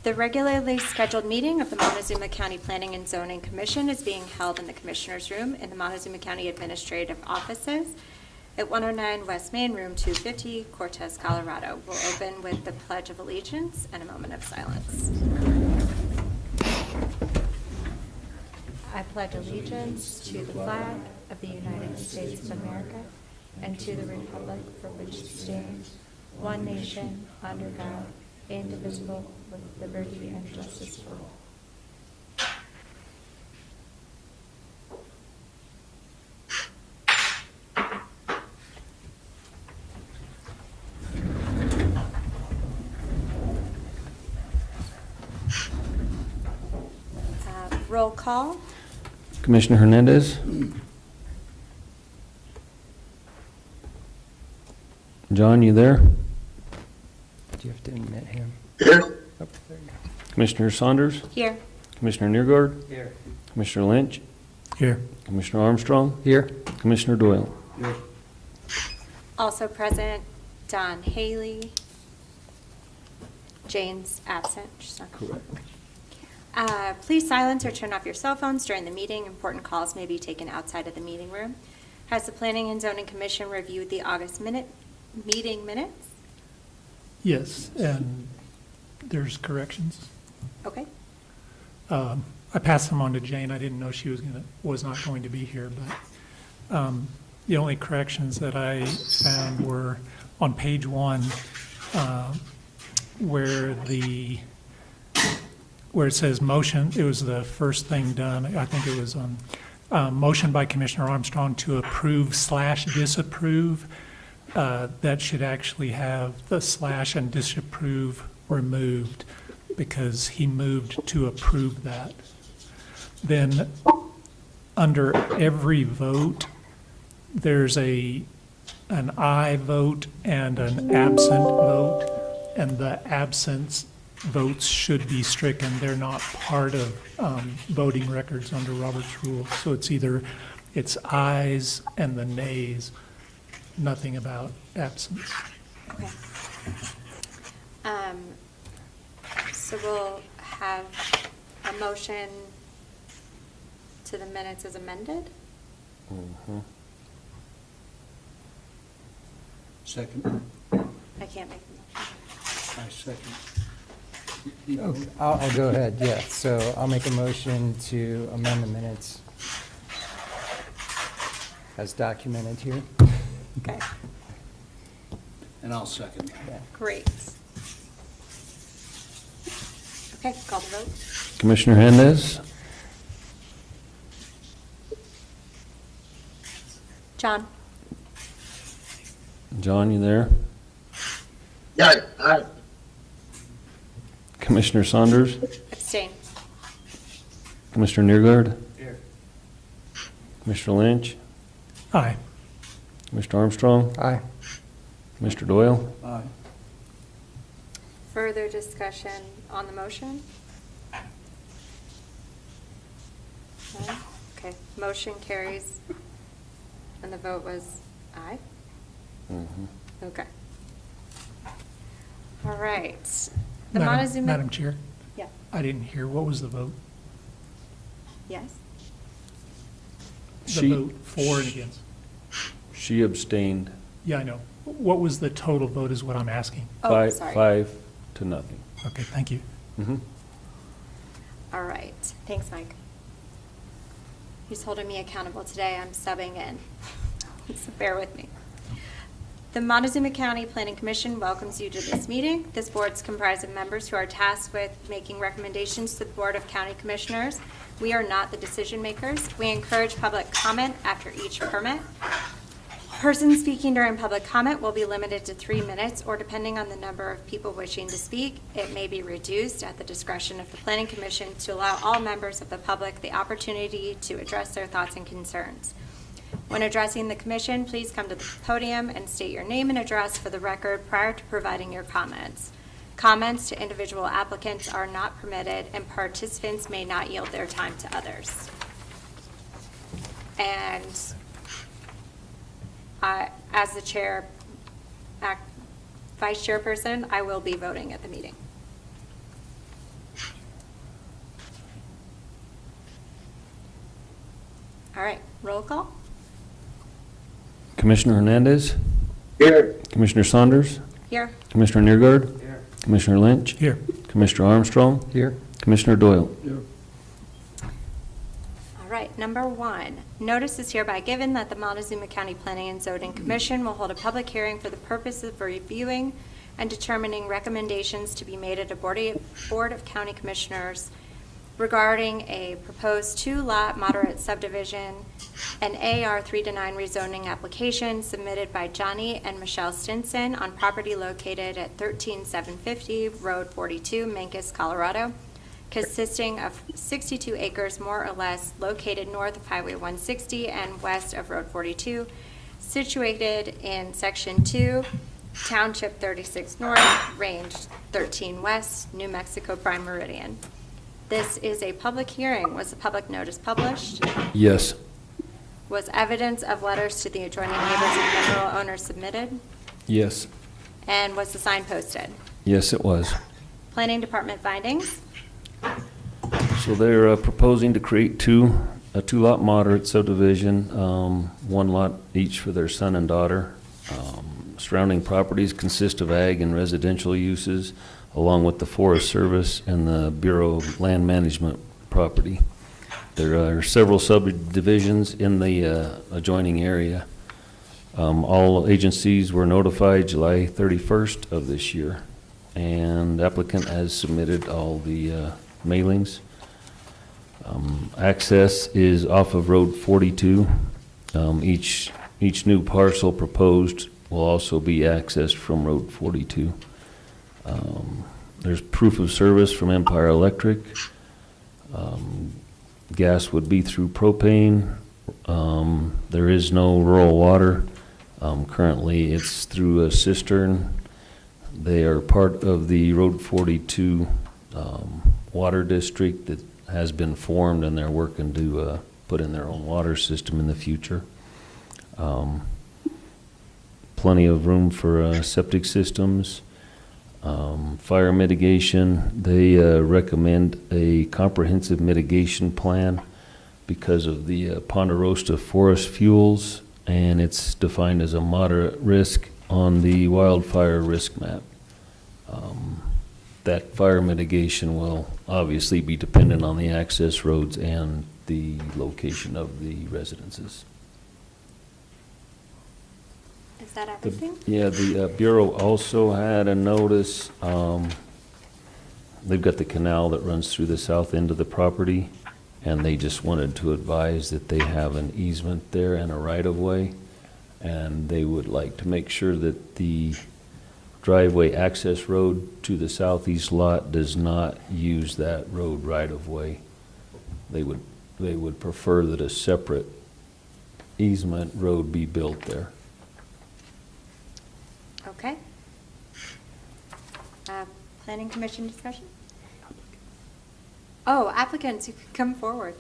The regularly scheduled meeting of the Montezuma County Planning and Zoning Commission is being held in the Commissioners' Room in the Montezuma County Administrative Offices at 109 West Main, Room 250, Cortez, Colorado. We'll open with the Pledge of Allegiance and a moment of silence. I pledge allegiance to the flag of the United States of America and to the republic for which it stands, one nation, under God, indivisible, with liberty and justice for all. Roll call. Commissioner Hernandez. John, you there? Do you have to admit him? Here. Oh, there you go. Commissioner Saunders? Here. Commissioner Neergaard? Here. Commissioner Lynch? Here. Commissioner Armstrong? Here. Commissioner Doyle? Here. Also present, Don Haley. Jane's absent. She's not Correct. Please silence or turn off your cell phones during the meeting. Important calls may be taken outside of the meeting room. Has the Planning and Zoning Commission reviewed the August meeting minutes? Yes, and there's corrections. Okay. I passed them on to Jane. I didn't know she was not going to be here, but the only corrections that I found were on page 1, where it says motion. It was the first thing done. I think it was on motion by Commissioner Armstrong to approve/disapprove. That should actually have the slash and disapprove removed because he moved to approve that. Then under every vote, there's an aye vote and an absent vote, and the absence votes should be stricken. They're not part of voting records under Robert's rules. So it's ayes and the nays, nothing about absence. Okay. So we'll have a motion to the minutes as amended. Second. I can't make the motion. I second. Okay, I'll go ahead, yeah. So I'll make a motion to amend the minutes as documented here. Okay, And I'll second that. Yeah. great. Okay, call the vote. Commissioner Hernandez? John? John, you there? Yeah, aye. Commissioner Saunders? Abstain. Commissioner Neergaard? Here. Commissioner Lynch? Aye. Commissioner Armstrong? Aye. Mr. Doyle? Aye. Further discussion on the motion? No? Okay, motion carries, and the vote was aye? Okay. All right. The Montezuma. Madam Chair, Yeah, I didn't hear. What was the vote? yes? The vote for and against? She abstained. Yeah, I know. What was the total vote is what I'm asking. Oh, sorry. 5 to nothing. Okay, thank you. All right, thanks, Mike. He's holding me accountable today. I'm subbing in, so bear with me. The Montezuma County Planning Commission welcomes you to this meeting. This board is comprised of members who are tasked with making recommendations to the Board of County Commissioners. We are not the decision makers. We encourage public comment after each permit. Persons speaking during public comment will be limited to 3 minutes, or depending on the number of people wishing to speak, it may be reduced at the discretion of the Planning Commission to allow all members of the public the opportunity to address their thoughts and concerns. When addressing the commission, please come to the podium and state your name and address for the record prior to providing your comments. Comments to individual applicants are not permitted, and participants may not yield their time to others. And as the vice chairperson, I will be voting at the meeting. All right, roll call? Commissioner Hernandez, Here. Commissioner Saunders, Here. Commissioner Neergard, Commissioner Lynch, Here. Commissioner Armstrong, Here. Commissioner Doyle. Here. All right, number 1, notice is hereby given that the Montezuma County Planning and Zoning Commission will hold a public hearing for the purpose of reviewing and determining recommendations to be made at a Board of County Commissioners regarding a proposed 2-lot moderate subdivision, an AR 3-9 rezoning application submitted by Johnny and Machelle Stinson on property located at 13750 Road 42, Mancos, Colorado, consisting of 62 acres more or less located north of Highway 160 and west of Road 42, situated in Section 2, Township 36 North, Range 13 West, New Mexico Prime Meridian. This is a public hearing. Was the public notice published? Yes. Was evidence of letters to the adjoining neighbors and mineral owners submitted? Yes. And was the sign posted? Yes, it was. Planning Department findings? So they're proposing to create a 2-lot moderate subdivision, 1 lot each for their son and daughter. Surrounding properties consist of ag and residential uses, along with the Forest Service and the Bureau of Land Management property. There are several subdivisions in the adjoining area. All agencies were notified July 31st of this year, and the applicant has submitted all the mailings. Access is off of Road 42. Each new parcel proposed will also be accessed from Road 42. There's proof of service from Empire Electric. Gas would be through propane. There is no rural water. Currently, it's through a cistern. They are part of the Road 42 water district that has been formed, and they're working to put in their own water system in the future. Plenty of room for septic systems. Fire mitigation, they recommend a comprehensive mitigation plan because of the Ponderosa forest fuels, and it's defined as a moderate risk on the wildfire risk map. That fire mitigation will obviously be dependent on the access roads and the location of the residences. Is that everything? Yeah, the Bureau also had a notice. They've got the canal that runs through the south end of the property, and they just wanted to advise that they have an easement there and a right-of-way, and they would like to make sure that the driveway access road to the southeast lot does not use that road right-of-way. They would prefer that a separate easement road be built there. Okay. Planning Commission discussion? Oh, applicants, you can come forward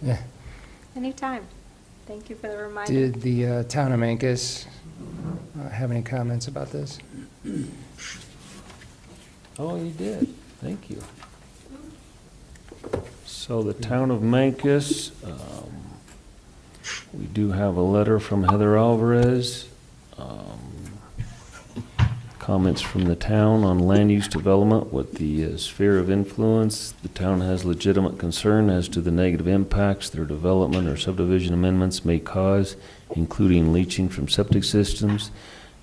Yeah. anytime. Thank you for the reminder. Did the town of Mancos have any comments about this? Oh, you did. Thank you. So the town of Mancos, we do have a letter from Heather Alvarez. Comments from the town on land use development with the sphere of influence. The town has legitimate concern as to the negative impacts their development or subdivision amendments may cause, including leaching from septic systems,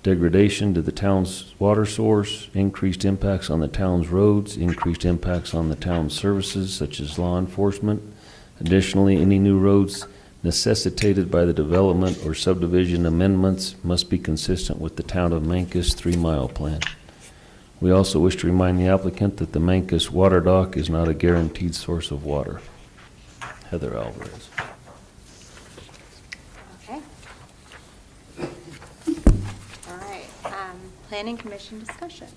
degradation to the town's water source, increased impacts on the town's roads, increased impacts on the town's services such as law enforcement. Additionally, any new roads necessitated by the development or subdivision amendments must be consistent with the town of Mancos 3-mile plan. We also wish to remind the applicant that the Mancos water dock is not a guaranteed source of water. Heather Alvarez. Okay. All right, Planning Commission discussion.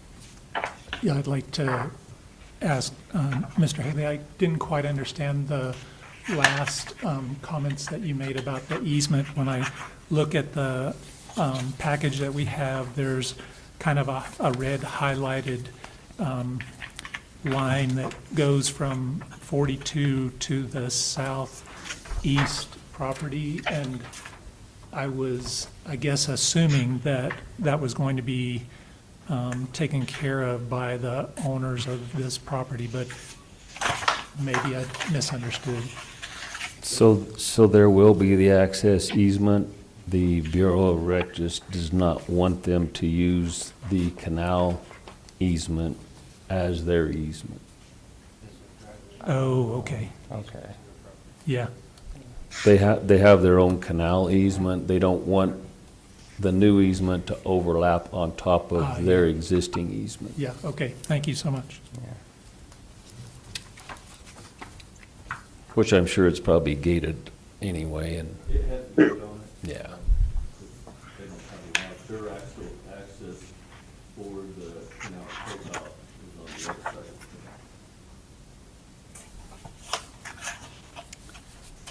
Yeah, I'd like to ask Mr. Haley, I didn't quite understand the last comments that you made about the easement. When I look at the package that we have, there's kind of a red highlighted line that goes from 42 to the southeast property, and I was, I guess, assuming that that was going to be taken care of by the owners of this property, but maybe I misunderstood. So there will be the access easement. The Bureau of Rec just does not want them to use the canal easement as their easement. Oh, okay, Okay. yeah, They have their own canal easement. They don't want the new easement to overlap on top Ah, of their yeah. existing easement. yeah, okay, thank you so much. Yeah. Which I'm sure it's probably gated anyway, and, It has to be on it. yeah. They don't have a lot. Their actual access for the canal takeoff is on the other side of the canal.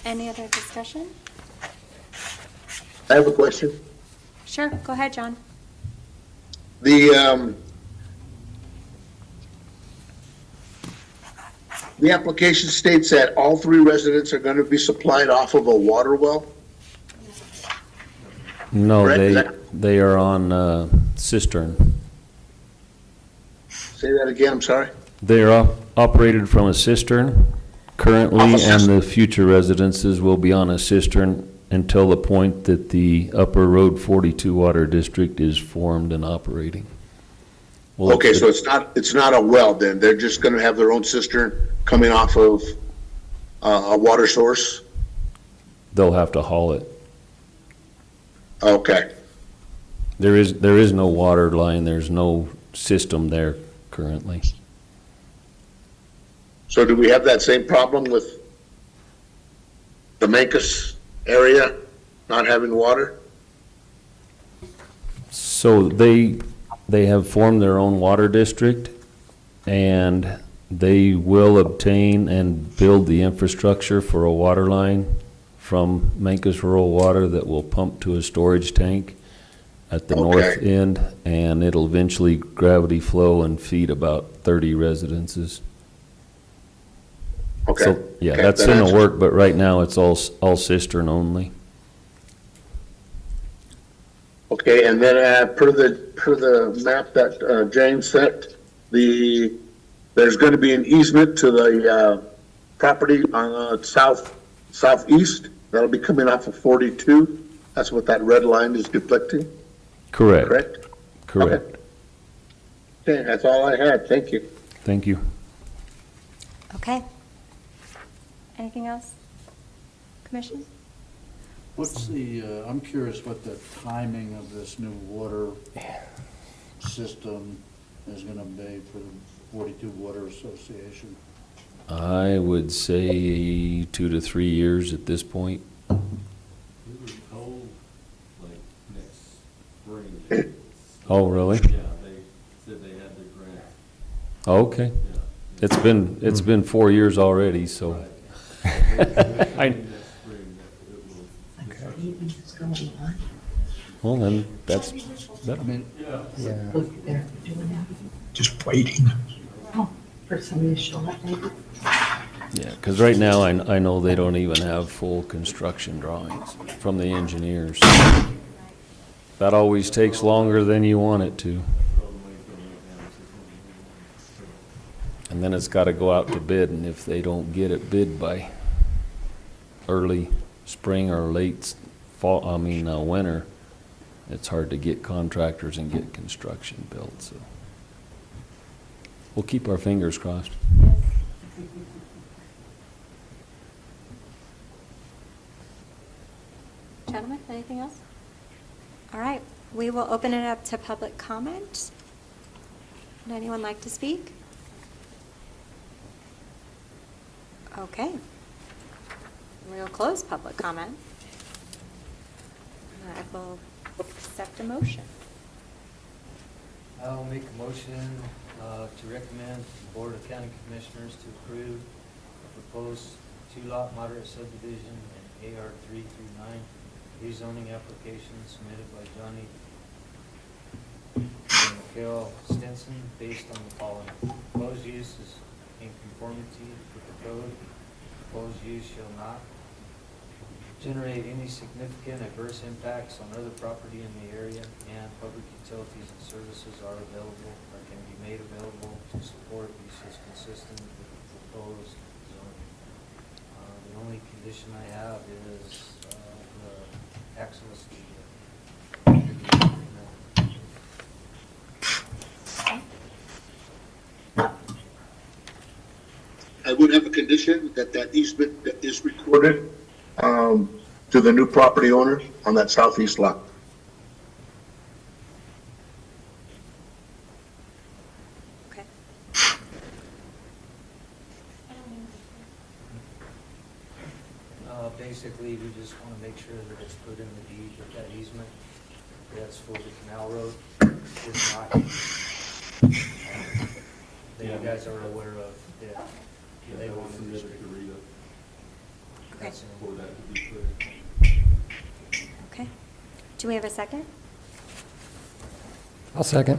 Any other discussion? I have a question. Sure, go ahead, John. The application states that all 3 residents are going to be supplied off of a water well? No, Correct, is that- they are on cistern. Say that again, I'm sorry. They are operated from a cistern currently, Off a and cistern. the future residences will be on a cistern until the point that the Upper Road 42 Water District is formed and operating. Well, Okay, so it's not a well then, they're just going to have their own cistern coming off of a water source? They'll have to haul it. Okay, There is no water line, there's no system there currently. so do we have that same problem with the Mancos area not having water? So they have formed their own water district, and they will obtain and build the infrastructure for a water line from Mancos Rural Water that will pump to a storage tank at the north Okay. end, and it'll eventually gravity flow and feed about 30 residences. Okay. So, yeah, Okay, that's that in the answers- work, but right now it's all cistern only. Okay, and then per the map that James sent, there's going to be an easement to the property on southeast. That'll be coming off of 42. That's what that red line is depicting, Correct, correct? correct. Okay, that's all I had. Thank you. Thank you. Okay. Anything else? Commission? What's I'm curious what the timing of this new water system is going to be for the 42 Water Association. I would say 2 to 3 years at this point. We were told, like, next spring. Oh, really? Yeah, they said they had the grant, Okay. yeah. It's been 4 years already, so. Right. I- Next spring, that it will. Well, then, that's, I mean, Yeah. Just waiting. Oh, for somebody to show up, maybe? yeah, because right now, I know they don't even have full construction drawings from the engineers. That always takes longer than you want it to. And then it's got to go out to bid, and if they don't get it bid by early spring or late fall, winter, it's hard to get contractors and get construction built, so. We'll keep our fingers crossed. Gentlemen, anything else? All right, we will open it up to public comment. Would anyone like to speak? Okay. We'll close public comment. I will accept a motion. I'll make a motion to recommend to the Board of County Commissioners to approve a proposed 2-lot moderate subdivision in AR 3 through 9 rezoning application submitted by Johnny Machelle Stinson based on the following. Proposed use is in conformity with the code. Proposed use shall not generate any significant adverse impacts on other property in the area, and public utilities and services are available or can be made available to support uses consistent with the proposed zoning. The only condition I have is the access to I would have a condition that that easement that is recorded to the new property owner on that southeast lot. Okay. Basically, we just want to make sure that it's put in the deed that that easement, that's for the canal road, is not, that you guys are aware of, yeah. They want to submit it to Rita Okay. That's in for that to be put. Okay. Do we have a second? I'll second.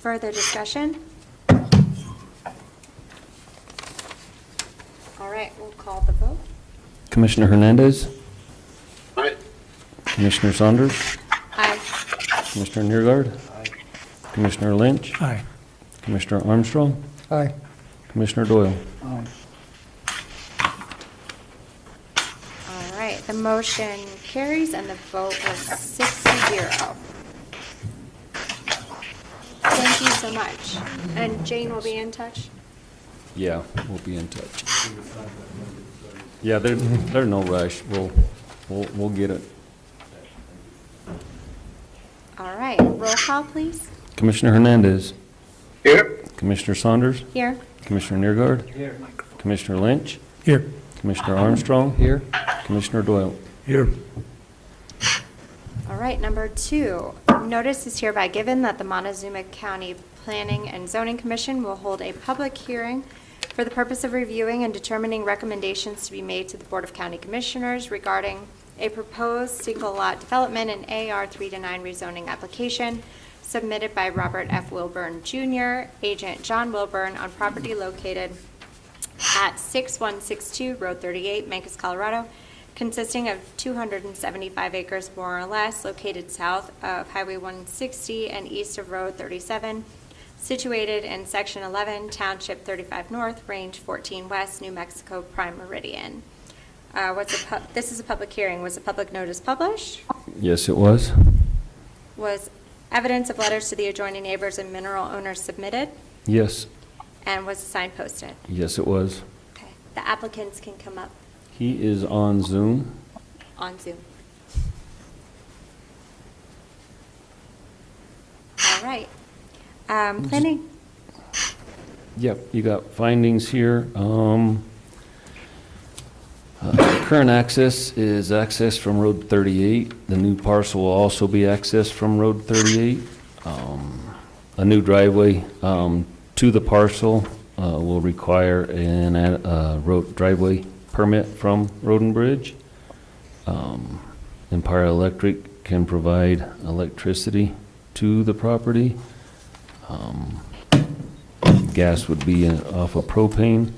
Further discussion? All right, we'll call the vote. Commissioner Hernandez, Aye. Commissioner Saunders, Aye. Commissioner Neergard, Aye. Commissioner Lynch, Aye. Commissioner Armstrong, Aye. Commissioner Doyle. All right, the motion carries and the vote was 6-0. Thank you so much. And Jane will be in touch? Yeah, we'll be in touch. Yeah, there's no rush. We'll get it. All right, roll call, please. Commissioner Hernandez, Here? Commissioner Saunders, Here. Commissioner Neergard, Here. Commissioner Lynch, Here. Commissioner Armstrong, Here? Commissioner Doyle. Here. All right, number 2, notice is hereby given that the Montezuma County Planning and Zoning Commission will hold a public hearing for the purpose of reviewing and determining recommendations to be made to the Board of County Commissioners regarding a proposed single-lot development and AR 3-9 rezoning application submitted by Robert F. Willburn Jr., agent John Willburn, on property located at 6162 Road 38, Mancos, Colorado, consisting of 275 acres more or less, located south of Highway 160 and east of Road 37, situated in Section 11, Township 35 North, Range 14 West, New Mexico Prime Meridian. This is a public hearing. Was a public notice published? Yes, it was. Was evidence of letters to the adjoining neighbors and mineral owners submitted? Yes, And was the sign posted? yes, it was. Okay. The applicants can come up He is on Zoom. on Zoom. All right. Planning, Yep, you got findings here. Current access is access from Road 38. The new parcel will also be accessed from Road 38. A new driveway to the parcel will require an road driveway permit from Road and Bridge. Empire Electric can provide electricity to the property. Gas would be off of propane.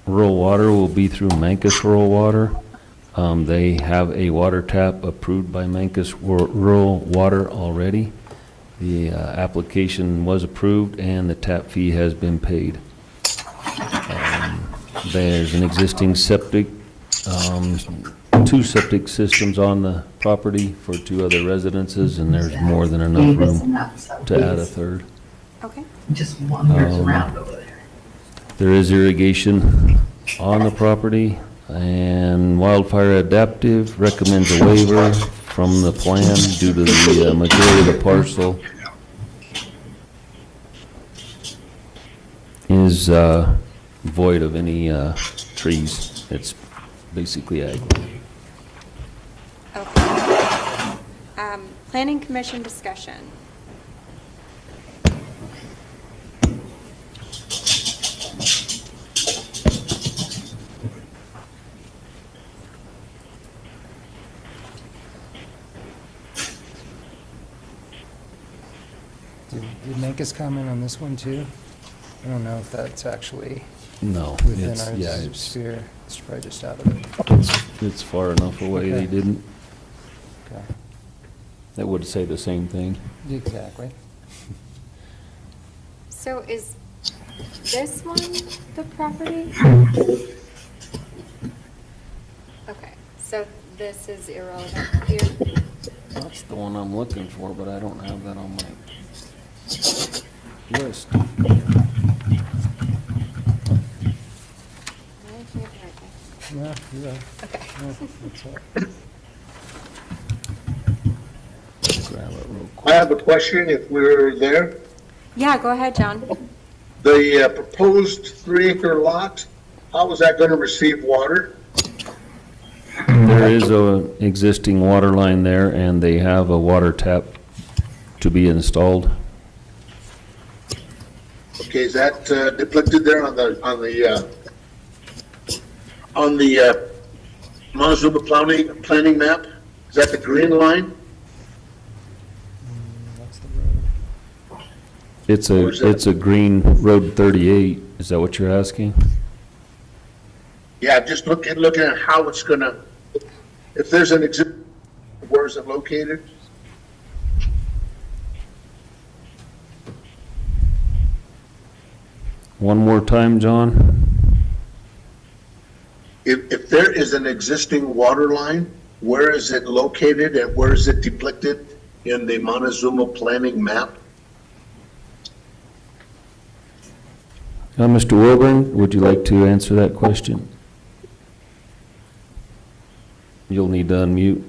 Rural water will be through Mancos Rural Water. They have a water tap approved by Mancos Rural Water already. The application was approved and the tap fee has been paid. There's an existing septic, 2 septic systems on the property for 2 other residences, and there's more than enough room to add a third. okay. Just wanders around over there. There is irrigation on the property, and Wildfire Adaptive recommends a waiver from the plan due to the majority of the parcel is void of any trees. It's basically ag. Okay. Planning Commission discussion. Did Mancos comment on this one too? I don't know if that's actually No, within it's, our yeah, it's, sphere. It's probably just out of it. it's far enough away, they Okay. didn't. Okay. That would say the same thing. Exactly. So is this one the property? Okay, so this is irrelevant here. That's the one I'm looking for, but I don't have that on my list. No, you're right. Okay. No, that's all. Grab it real I quick. have a question if we're there. Yeah, go ahead, John. The proposed 3-acre lot, how is that going to receive water? There is a existing water line there, and they have a water tap to be installed. Okay, is that depicted there on the Montezuma planning map? Is that the green line? That's the road. It's a green Road 38. Is that what you're asking? Yeah, just looking at how it's gonna, if there's an exist, where is it located? One more time, John? If there is an existing water line, where is it located and where is it depicted in the Montezuma planning map? Mr. Willburn, would you like to answer that question? You'll need to unmute.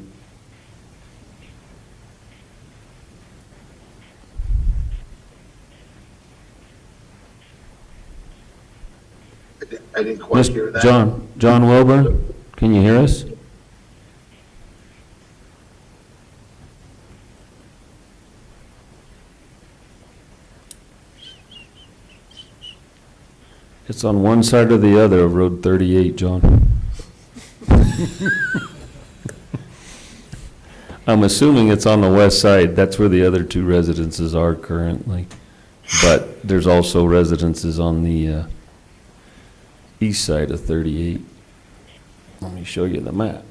I didn't quite hear that. John Willburn, can you hear us? It's on one side or the other of Road 38, John. I'm assuming it's on the west side. That's where the other two residences are currently. But there's also residences on the east side of 38. Let me show you the map.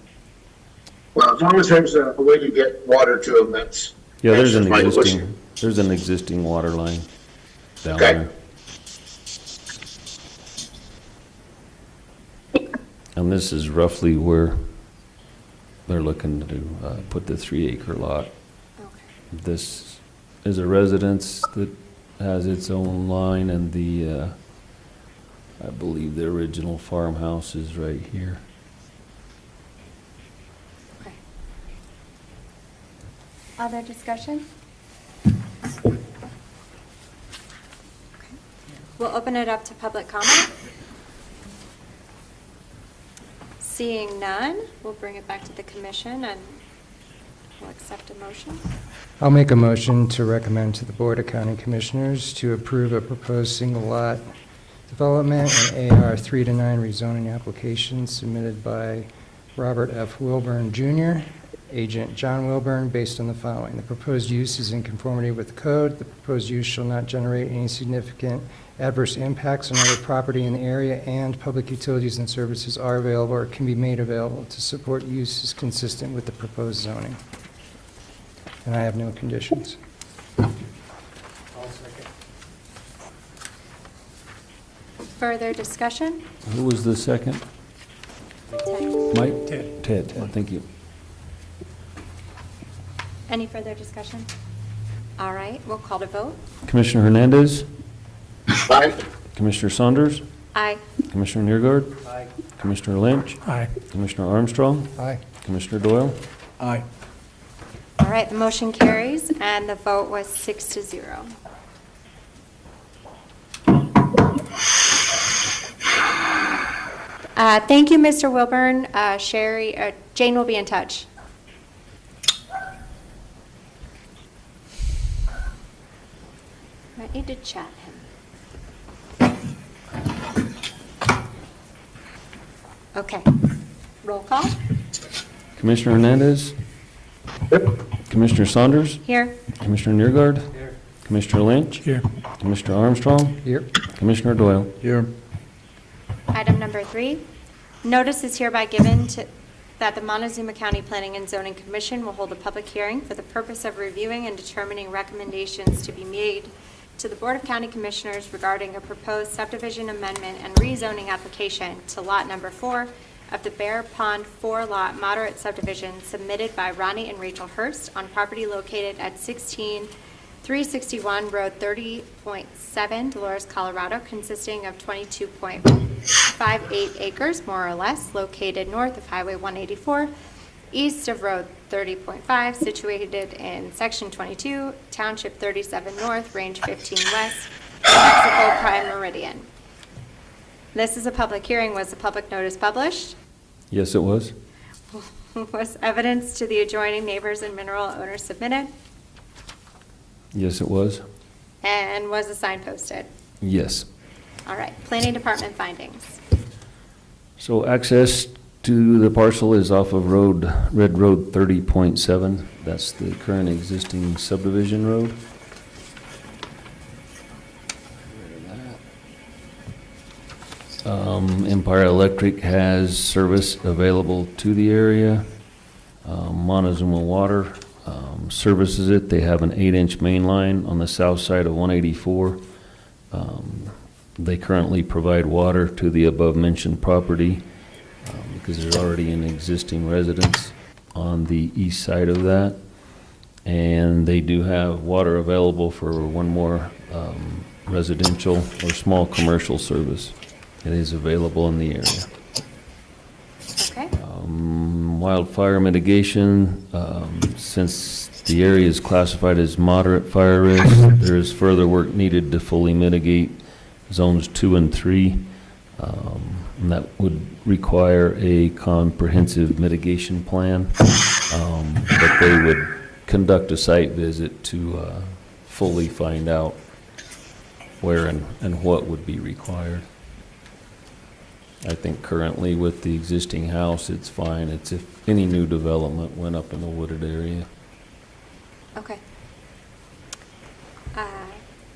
Well, as long as there's a way to get water to them, that's. Yeah, there's answers an my existing, question. there's an existing water line down Okay. there. And this is roughly where they're looking to put the 3-acre lot. Okay. This is a residence that has its own line, and the, I believe the original farmhouse is right here. Okay. Other discussion? Okay. We'll open it up to public comment. Seeing none, we'll bring it back to the commission and we'll accept a motion. I'll make a motion to recommend to the Board of County Commissioners to approve a proposed single lot development and AR 3 to 9 rezoning application submitted by Robert F. Willburn Jr., agent John Willburn, based on the following. The proposed use is in conformity with the code. The proposed use shall not generate any significant adverse impacts on other property in the area, and public utilities and services are available or can be made available to support uses consistent with the proposed zoning. And I have no conditions. I'll second. Further discussion? Who was the second? Ted. Mike? Ted. Ted, thank you. Any further discussion? All right, we'll call to vote. Commissioner Hernandez? Aye. Commissioner Saunders? Aye. Commissioner Niergaard? Aye. Commissioner Lynch? Aye. Commissioner Armstrong? Aye. Commissioner Doyle? Aye. All right, the motion carries and the vote was 6-0. Thank you, Mr. Wilburn. Jane will be in touch. Might need to chat him. Okay, roll call. Commissioner Hernandez? Commissioner Saunders? Here. Commissioner Niergaard? Here. Commissioner Lynch? Here. Commissioner Armstrong? Here. Commissioner Doyle? Here. Number 3, notice is hereby given that the Montezuma County Planning and Zoning Commission will hold a public hearing for the purpose of reviewing and determining recommendations to be made to the Board of County Commissioners regarding a proposed subdivision amendment and rezoning application to lot number 4 of the Bear Pond 4-lot moderate subdivision submitted by Ronnie and Rachel Hurst on property located at 16361 Road 30.7, Dolores, Colorado, consisting of 22.58 acres, more or less, located north of Highway 184, east of Road 30.5, situated in Section 22, Township 37 North, Range 15 West, Mexico Prime Meridian. This is a public hearing. Was the public notice published? Yes, it was. Was evidence to the adjoining neighbors and mineral owners submitted? Yes, it was. And was a sign posted? Yes. All right, Planning Department findings. So access to the parcel is off of Red Road 30.7. That's the current existing subdivision road. Empire Electric has service available to the area. Montezuma Water services it. They have an 8-inch main line on the south side of 184. They currently provide water to the above-mentioned property because there's already an existing residence on the east side of that. And they do have water available for one more residential or small commercial service. It is available in the area. Okay. Wildfire mitigation, since the area is classified as moderate fire risk, there is further work needed to fully mitigate zones 2 and 3. And that would require a comprehensive mitigation plan. But they would conduct a site visit to fully find out where and what would be required. I think currently with the existing house, it's fine. It's if any new development went up in the wooded area. Okay.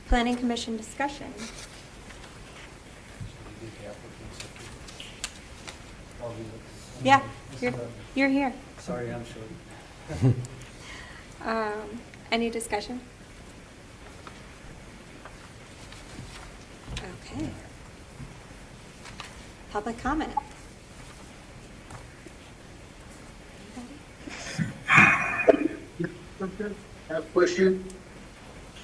Planning Commission discussion. Yeah, you're here. Sorry, I'm short. Any discussion? Okay. Public comment. Anybody? I have a question.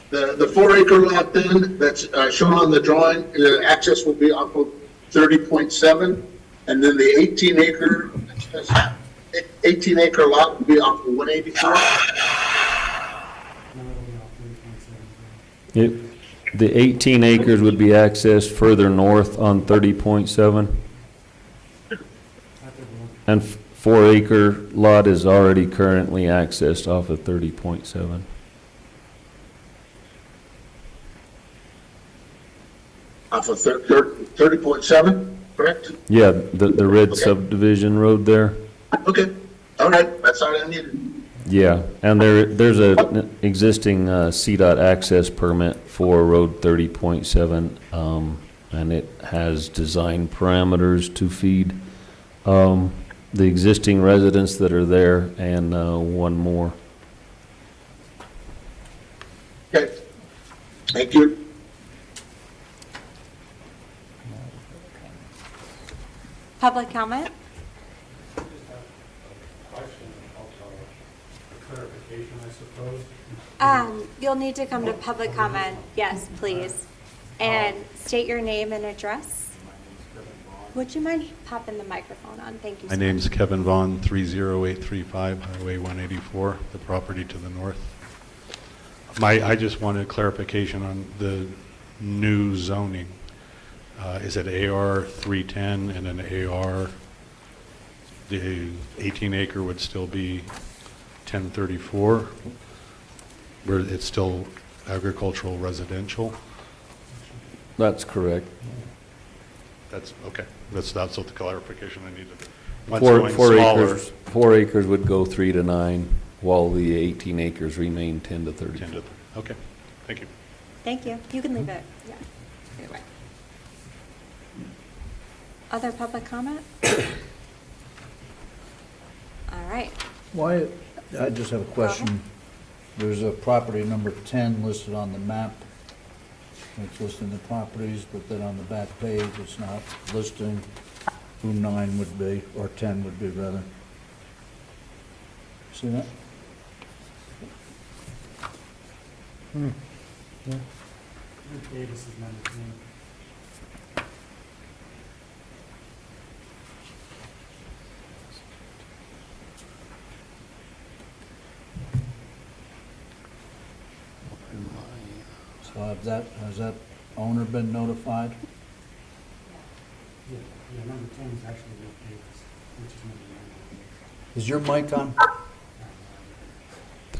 The 4-acre lot then, that's shown on the drawing, the access will be off of 30.7, and then the 18-acre lot will be off of 184? The 18 acres would be accessed further north on 30.7. And 4-acre lot is already currently accessed off of 30.7. Off of 30.7, correct? Yeah, the red subdivision road there. Okay, all right, that's all I needed. Yeah, and there's an existing CDOT access permit for Road 30.7, and it has design parameters to feed the existing residents that are there and one more. Okay, thank you. Public comment? Clarification, I suppose. You'll need to come to public comment. Yes, please. And state your name and address. Would you mind popping the microphone on? Thank you so My name's Kevin Vaughn, 30835 Highway 184, the property to the north. I just wanted clarification on the new zoning. Is it AR 310 and an AR, the 18 acre would still be 1034, where it's still agricultural residential? That's correct. That's okay. That's what the clarification I needed. One's going smaller. 4 acres would go 3 to 9, while the 18 acres remain 10 to 30. 10 to, okay, thank you. Thank you. You can leave it. Yeah. Either way. Other public comment? All right. Why, I just have a Go question. ahead. There's a property number 10 listed on the map. It's listing the properties, but then on the back page, it's not listing who 9 would be, or 10 would be rather. See that? Davis is number 10. So has that owner been notified? Yeah, number 10 is actually Rick Davis, which is number 9. Is your mic on?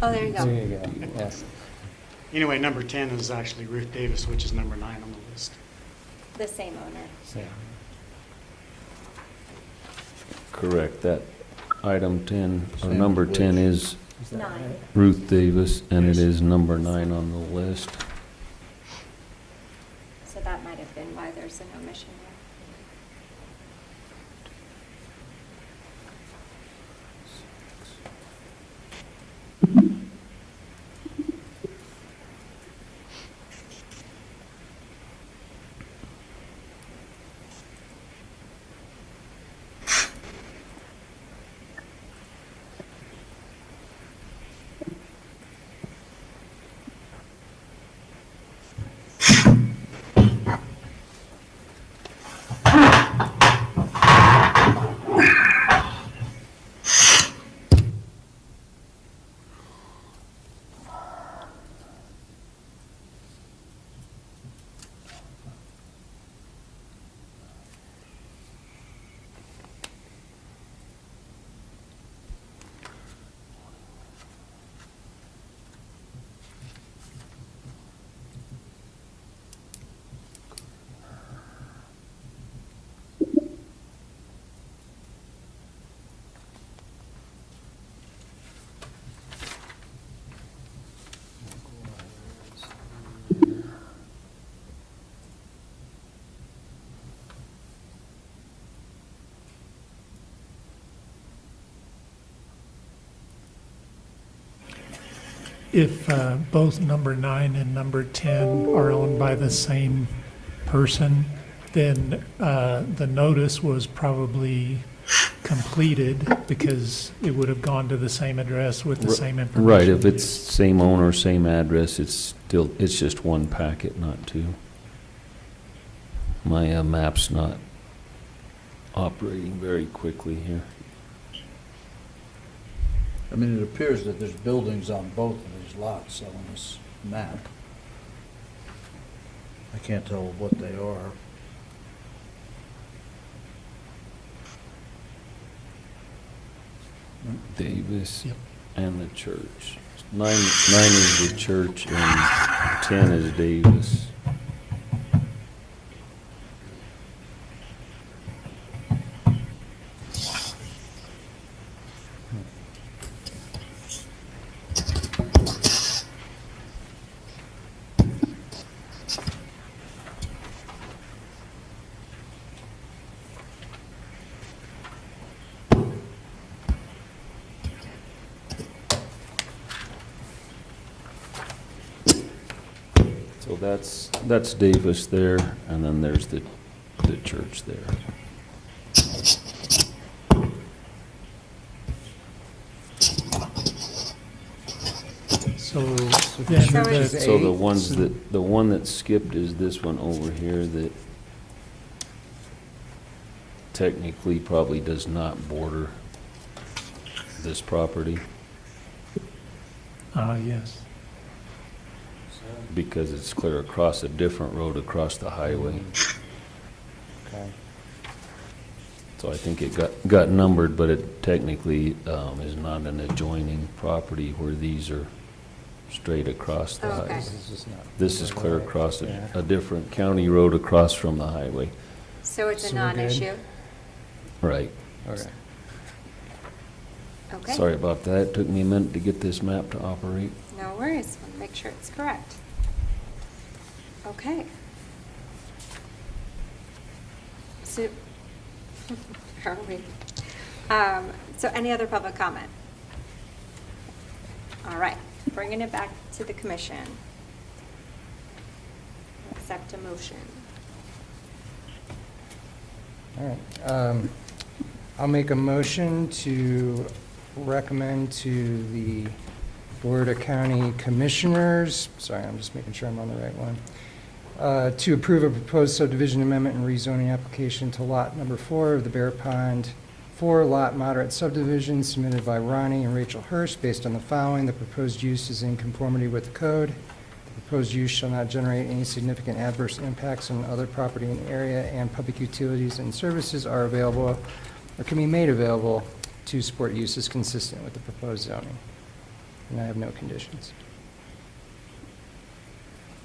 Oh, there you go. There you go. Yes. Anyway, number 10 is actually Ruth Davis, which is number 9 on the list. The same owner. Correct, that item 10, or Same number with 10 which? is Is that 9. right? Ruth Davis, and it is number 9 on the list. So that might have been why there's an omission there. If both number 9 and number 10 are owned by the same person, then the notice was probably completed because it would have gone to the same address with the same information. Right, if it's same owner, same address, it's just one packet, not two. My map's not operating very quickly here. I mean, it appears that there's buildings on both of these lots on this map. I can't tell what they are. Davis Yep. and the church. 9 is the church and 10 is Davis. So that's Davis there, and then there's the church there. So So then it's- the, So the one that skipped is this one over here that technically probably does not border this property yes. because it's clear across a different road across the highway. Okay. So I think it got numbered, but it technically is not an adjoining property where these are straight across the Oh, okay. highway. This is not. This is clear across Yeah. a different county road across from the highway. So it's a So we're good? non-issue? Right. Okay. Okay. Sorry about that. It took me a minute to get this map to operate. No worries. Want to make sure it's correct. Okay. So Are we? So any other public comment? All right, bringing it back to the commission. Accept a motion. All right. I'll make a motion to recommend to the Board of County Commissioners, sorry, I'm just making sure I'm on the right one, to approve a proposed subdivision amendment and rezoning application to lot number 4 of the Bear Pond 4-lot moderate subdivision submitted by Ronnie and Rachel Hurst based on the following. The proposed use is in conformity with the code. The proposed use shall not generate any significant adverse impacts on other property in the area, and public utilities and services are available or can be made available to support uses consistent with the proposed zoning. And I have no conditions.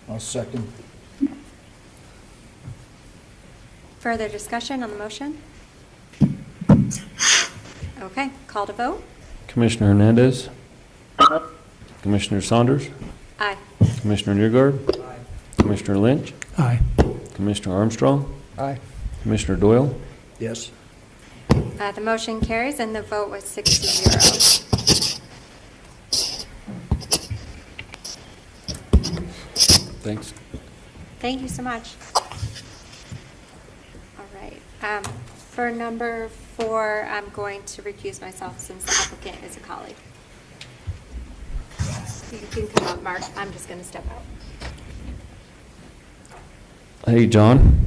I'll second. Further discussion on the motion? Okay, call to vote? Commissioner Hernandez. Commissioner Saunders. Aye. Commissioner Newgard. Commissioner Lynch. Aye. Commissioner Armstrong. Aye. Commissioner Doyle. Yes. The motion carries and the vote was 6-0. Thanks. Thank you so much. All right. For number 4, I'm going to recuse myself since the applicant is a colleague. You can come up, Mark. I'm just going to step out. Hey, John.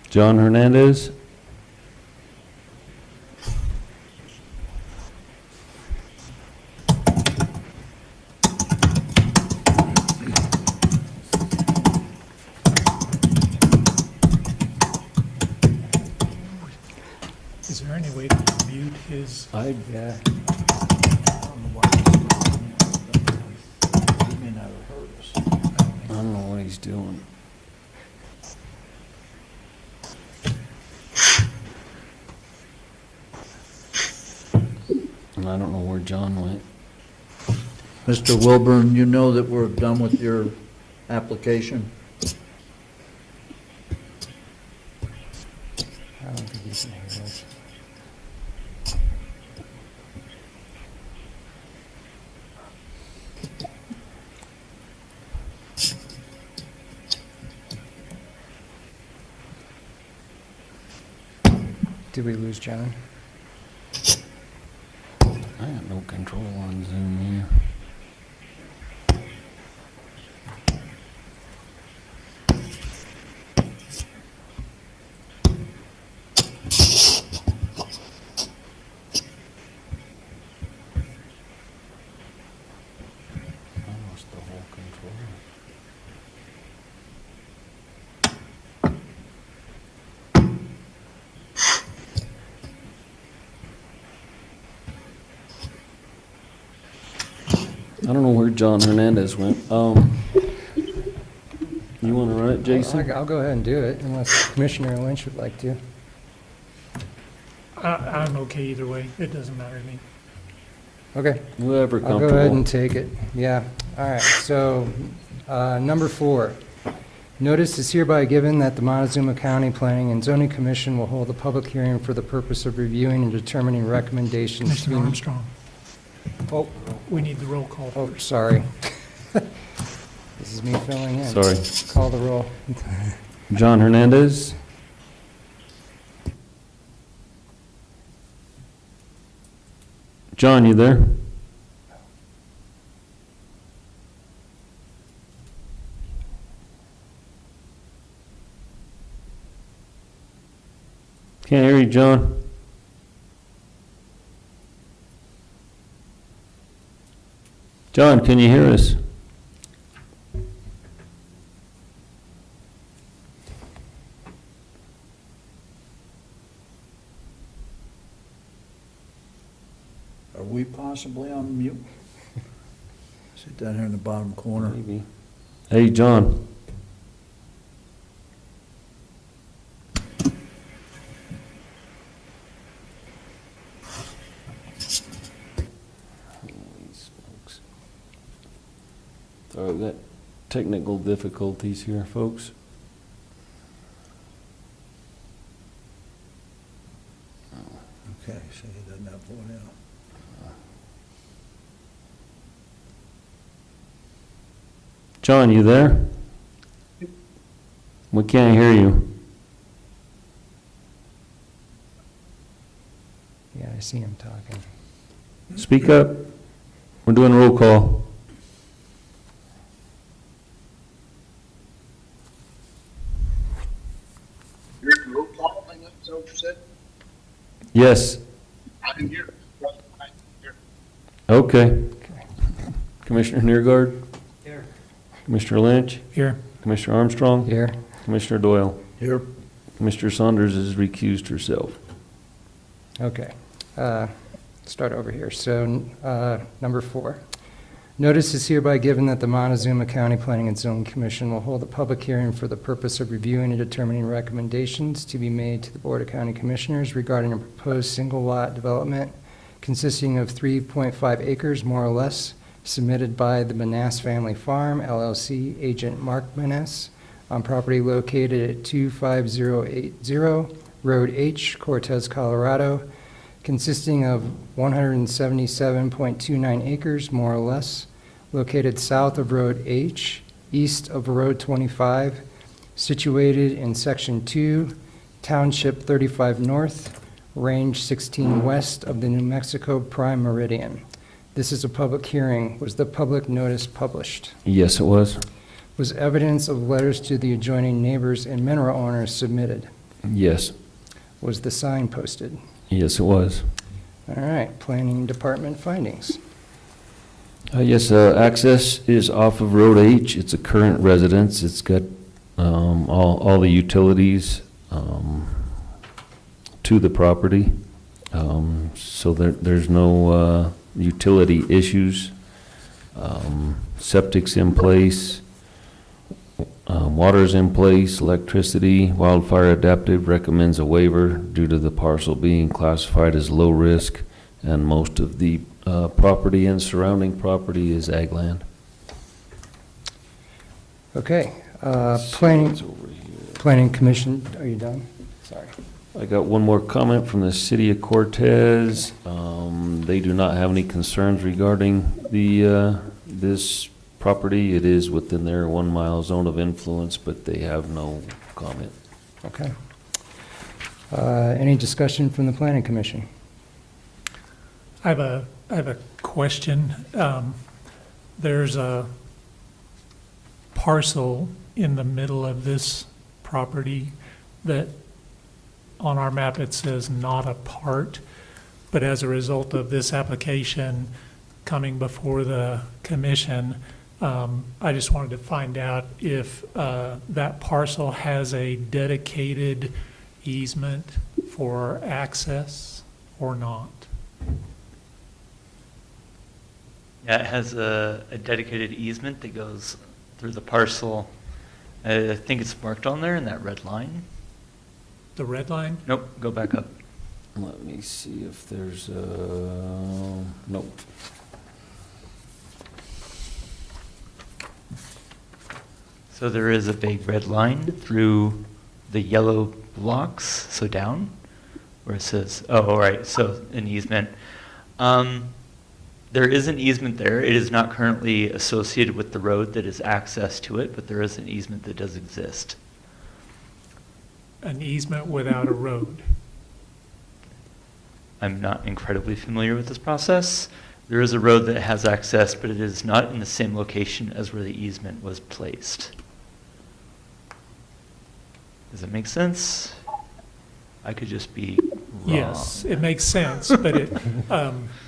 John Hernandez. Is there any way to mute his? Yeah. He may not have heard us. I don't know what he's doing. And I don't know where John went. Mr. Willburn, you know that we're done with your application? I don't think you can hear us. Did we lose John? I got no control on Zoom here. I lost the whole control. I don't know where John Hernandez went. You want to run it, Jason? I'll go ahead and do it unless Commissioner Lynch would like to. I'm okay either way. It doesn't matter to me. Okay. Whoever I'll go ahead and comfortable. take it. Yeah. All right. So, number 4. Notice is hereby given that the Montezuma County Planning and Zoning Commission will hold a public hearing for the purpose of reviewing and determining recommendations to Commissioner be... Armstrong, Oh, we need the roll call oh, first. sorry. This is me filling in. Sorry. Call the roll. John Hernandez. John, you there? Can't hear you, John. John, can you hear us? Are we possibly on mute? Sit down here in the bottom corner. Maybe. Hey, John. Holy smokes. Sorry, we got technical difficulties here, folks. Okay, so he doesn't have one now. John, you there? We can't hear you. Yeah, I see him talking. Speak up. We're doing roll call. You're in roll call, I guess, is that what you said? Yes. I didn't hear. Okay. Commissioner Neergard, Here. Commissioner Lynch, Here. Commissioner Armstrong, Here. Commissioner Doyle. Here. Commissioner Saunders has recused herself. Okay. Start over here. So, number 4. Notice is hereby given that the Montezuma County Planning and Zoning Commission will hold a public hearing for the purpose of reviewing and determining recommendations to be made to the Board of County Commissioners regarding a proposed single-lot development consisting of 3.5 acres, more or less, submitted by the Manass Family Farm, LLC, agent Mark Manass, on property located at 25080 Road H, Cortez, Colorado, consisting of 177.29 acres, more or less, located south of Road H, east of Road 25, situated in Section 2, Township 35 North, Range 16 west of the New Mexico Prime Meridian. This is a public hearing. Was the public notice published? Yes, it was. Was evidence of letters to the adjoining neighbors and mineral owners submitted? Yes. Was the sign posted? Yes, it was. All right, Planning Department findings. Yes, access is off of Road H. It's a current residence. It's got all the utilities to the property. So there's no utility issues. Septic's in place. Water's in place, electricity. Wildfire Adaptive recommends a waiver due to the parcel being classified as low risk, and most of the property and surrounding property is ag land. Okay, It's Planning over here. Planning Commission, are you done? Sorry. I got one more comment from the city of Cortez. They do not have any concerns regarding this property. It is within their 1 mile zone of influence, but they have no comment. Okay. Any discussion from the Planning Commission? I have a question. There's a parcel in the middle of this property that on our map it says not a part, but as a result of this application coming before the commission, I just wanted to find out if that parcel has a dedicated easement for access or not. Yeah, it has a dedicated easement that goes through the parcel. I think it's marked on there in that red line. The red line? Nope, go back up. Let me see if there's a, nope. So there is a big red line through the yellow blocks, so down, where it says, oh, all right, so an easement. There is an easement there. It is not currently associated with the road that is access to it, but there is an easement that does exist. An easement without a road. I'm not incredibly familiar with this process. There is a road that has access, but it is not in the same location as where the easement was placed. Does that make sense? I could just be wrong. Yes, it makes sense, but it,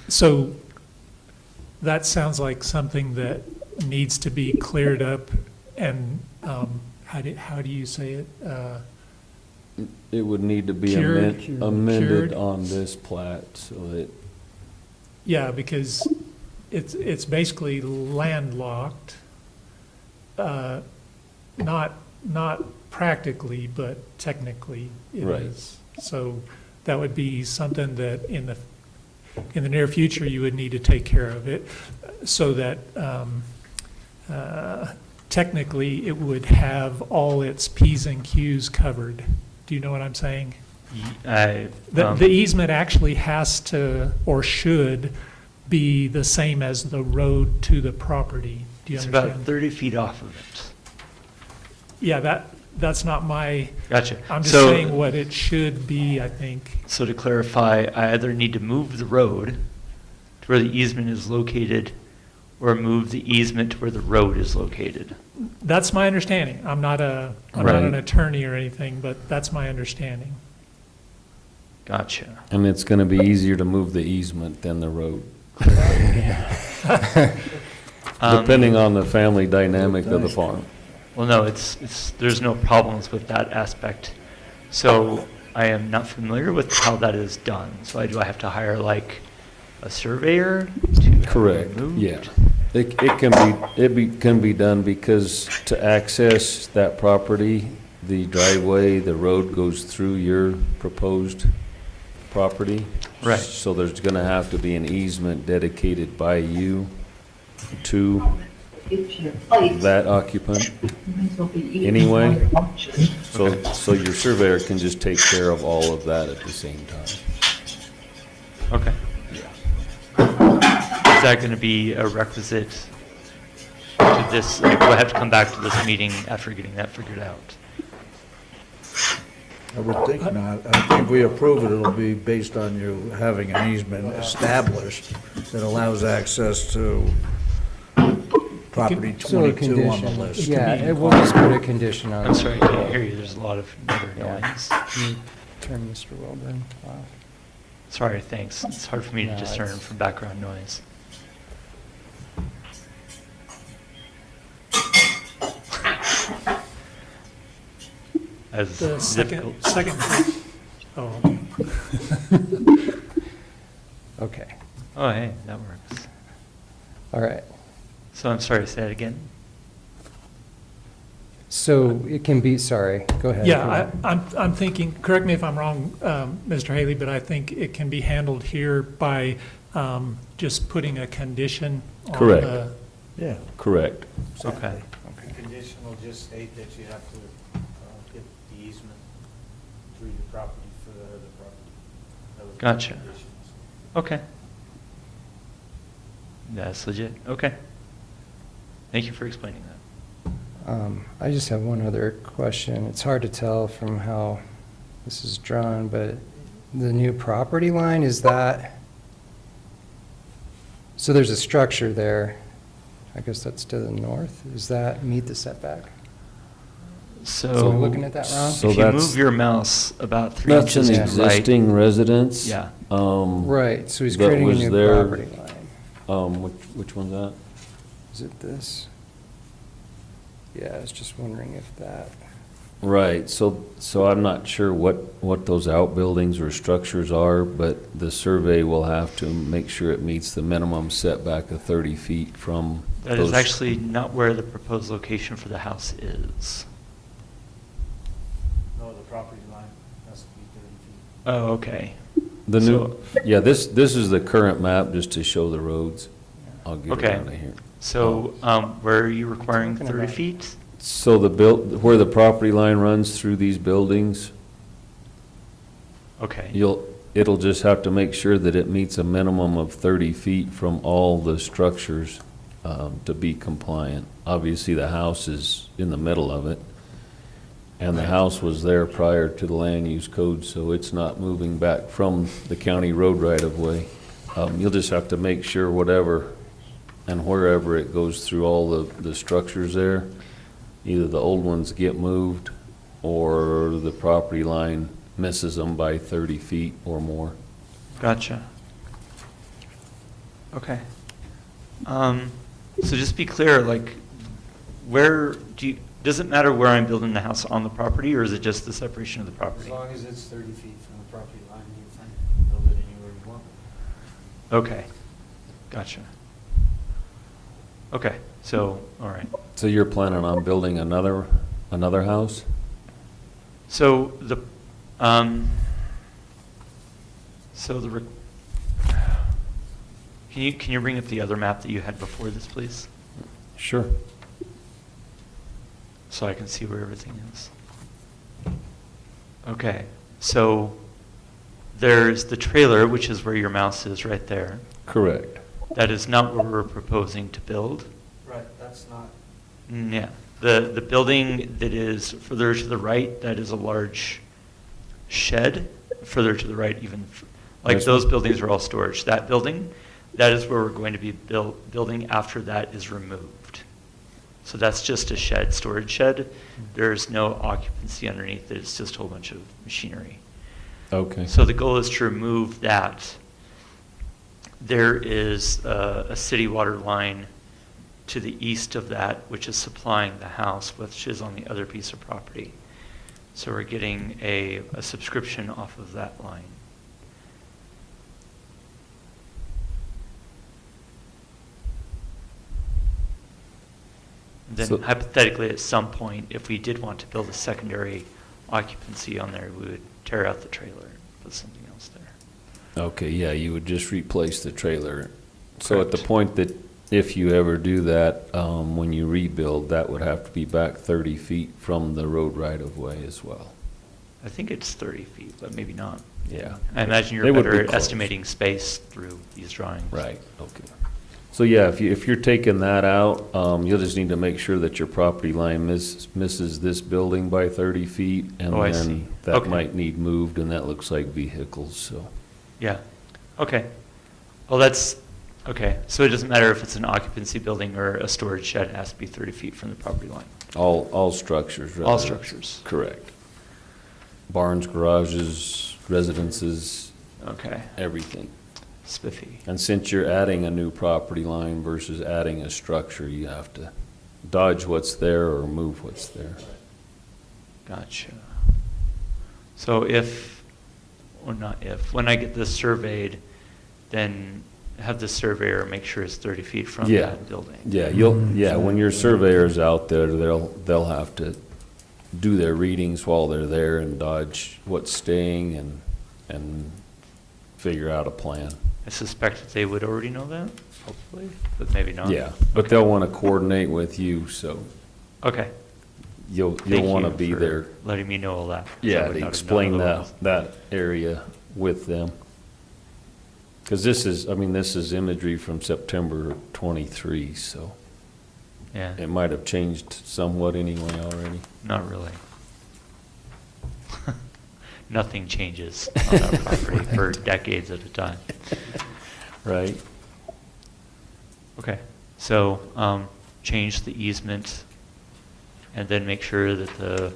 so that sounds like something that needs to be cleared up and, how do you say it? It would need to be Cured. amended Cured. on this plat, so that, Yeah, because it's basically landlocked, not practically, but technically it Right. is. So that would be something that in the near future you would need to take care of it, so that technically it would have all its P's and Q's covered. Do you know what I'm saying? The easement actually has to, or should, be the same as the road to the property. Do you It's understand? about 30 feet off of it. Yeah, that's not my, Gotcha. I'm just So- saying what it should be, I think. So to clarify, I either need to move the road to where the easement is located, or move the easement to where the road is located. That's my understanding. I'm not an Right. attorney or anything, but that's my understanding. Gotcha. And it's gonna be easier to move the easement than the road, depending on the family dynamic of the farm. Well, no, there's no problems with that aspect. So I am not familiar with how that is done. So do I have to hire like a surveyor to have it Correct, removed? yeah. It can be done because to access that property, the driveway, the road goes through your proposed property. Right. So there's gonna have to be an easement dedicated by you to that occupant anyway. So your surveyor can just take care of all of that at the same time. Okay. Is that going to be a requisite to this? Like, we'll have to come back to this meeting after getting that figured out. I would think not. I think if we approve it, it'll be based on you having an easement established that allows access to property So a 22 on the condition, list. yeah, it will just put a condition on. I'm sorry, I it. can't hear you. There's a lot of other Yeah. noise. Can you turn Mr. Willburn off? Sorry, thanks. It's hard for me to No, discern it's- from background noise. As The difficult. second, oh, Okay, Oh, hey, that works. all right. So I'm sorry, say that again? So it can be, sorry, go ahead. yeah, I'm thinking, correct me if I'm wrong, Mr. Haley, but I think it can be handled here by just putting a condition on Correct. the. Yeah. Correct. Okay. The condition will just state that you have to get the easement through your property for the other property. That would be the Gotcha. conditions. Okay. That's legit. Okay. Thank you for explaining that. I just have one other question. It's hard to tell from how this is drawn, but the new property line, is that, so there's a structure there. I guess that's to the north. Does that meet the setback? So. So I'm looking at that wrong? So If you that's- move your mouse about 3 That's inches an to the right. existing residence. Yeah. Right, so he's that creating a was new there. property line. Which one's that? Is it this? Yeah, I was just wondering if that, Right, so I'm not sure what those outbuildings or structures are, but the survey will have to make sure it meets the minimum setback of 30 feet from That those. is actually not where the proposed location for the house is. No, the property line has to be 30 feet. Oh, okay. The new, So- yeah, this is the current map, just to show the roads. I'll get it Okay. out of here. So, where are you requiring Talking 30 about- feet? So where the property line runs through these buildings, Okay. it'll just have to make sure that it meets a minimum of 30 feet from all the structures to be compliant. Obviously, the house is in the middle of it, and the house was there prior to the land use code, so it's not moving back from the county road right-of-way. You'll just have to make sure whatever and wherever it goes through all the structures there, either the old ones get moved or the property line misses them by 30 feet or more. Gotcha. Okay. So just be clear, like, does it matter where I'm building the house on the property, or is it just the separation of the As property? long as it's 30 feet from the property line, you can build it anywhere you want. Okay. Gotcha. Okay, so, all right. So you're planning on building another house? So can you bring up the other map that you had before this, please? Sure. So I can see where everything is. Okay, So there's the trailer, which is where your mouse is right there. Correct. That is not where we're proposing to build. Right, that's not. Yeah, the building that is further to the right, that is a large shed, further to the right even, like Yes. those buildings are all storage. That building, that is where we're going to be building after that is removed. So that's just a shed, storage shed. There's no occupancy underneath it, it's just a whole bunch of machinery. Okay. So the goal is to remove that. There is a city water line to the east of that, which is supplying the house, which is on the other piece of property. So we're getting a subscription off of that line. Then So- hypothetically, at some point, if we did want to build a secondary occupancy on there, we would tear out the trailer and put something else there. Okay, yeah, you would just replace the trailer. So at the Correct. point that, if you ever do that, when you rebuild, that would have to be back 30 feet from the road right-of-way as well. I think it's 30 feet, but maybe not. Yeah. I imagine They you're would be better at close. estimating space through these drawings. Right, okay. So yeah, if you're taking that out, you'll just need to make sure that your property line misses this building by 30 feet. And Oh, I see. then that Okay. might need moved, and that looks like vehicles, so. Yeah, okay. Well, that's, okay, so it doesn't matter if it's an occupancy building or a storage shed, it has to be 30 feet from the property line. All structures. All rather. structures. Correct. Barns, garages, residences, Okay, everything. spiffy. And since you're adding a new property line versus adding a structure, you have to dodge what's there or move what's there. Gotcha. So if, or not if, when I get this surveyed, then have the surveyor make sure it's 30 feet from Yeah. that building. Yeah, when your surveyor's out there, they'll have to do their readings while they're there and dodge what's staying and figure out a plan. I suspect that they would already know that, hopefully, but maybe not. Yeah, but they'll want to coordinate with you, so Okay. you'll Thank want to you be for there. letting me know all that. 'Cause I Yeah, would to not have explain known otherwise. that area with them. Because this is imagery from September 23, so Yeah, it might have changed somewhat anyway already. not really. Nothing changes on that property for decades at a time. Right? Okay, so change the easement and then make sure that the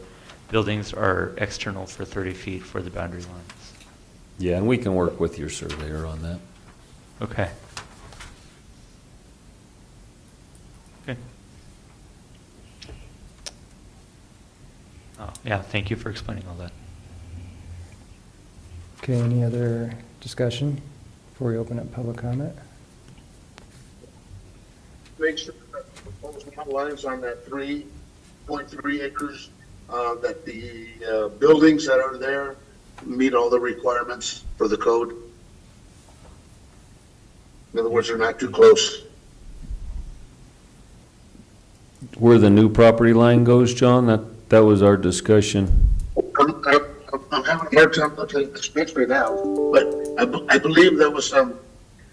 buildings are external for 30 feet for the boundary lines. Yeah, and we can work with your surveyor on that. Okay. Okay. Oh, yeah, thank you for explaining all that. Okay, any other discussion before we open up public comment? Make sure that the proposed lot lines on that 3.3 acres, that the buildings that are there meet all the requirements for the code. In other words, they're not too close. Where the new property line goes, John, that was our discussion. I'm having a hard time looking at this picture now, but I believe there was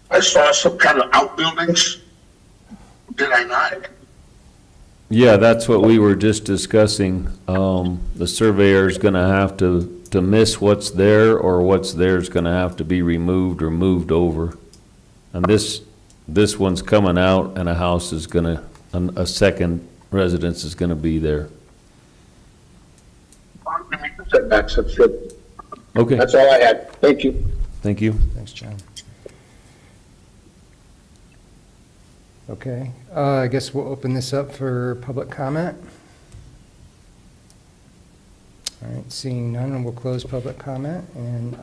I saw some kind of outbuildings. Did I not? Yeah, that's what we were just discussing. The surveyor's gonna have to miss what's there, or what's there's gonna have to be removed or moved over. And this one's coming out, and a house is gonna, a second residence is gonna be there. Setbacks, that's good. Okay, That's all I had. Thank you. thank you. Thanks, John. Okay, I guess we'll open this up for public comment. All right, seeing none, we'll close public comment, and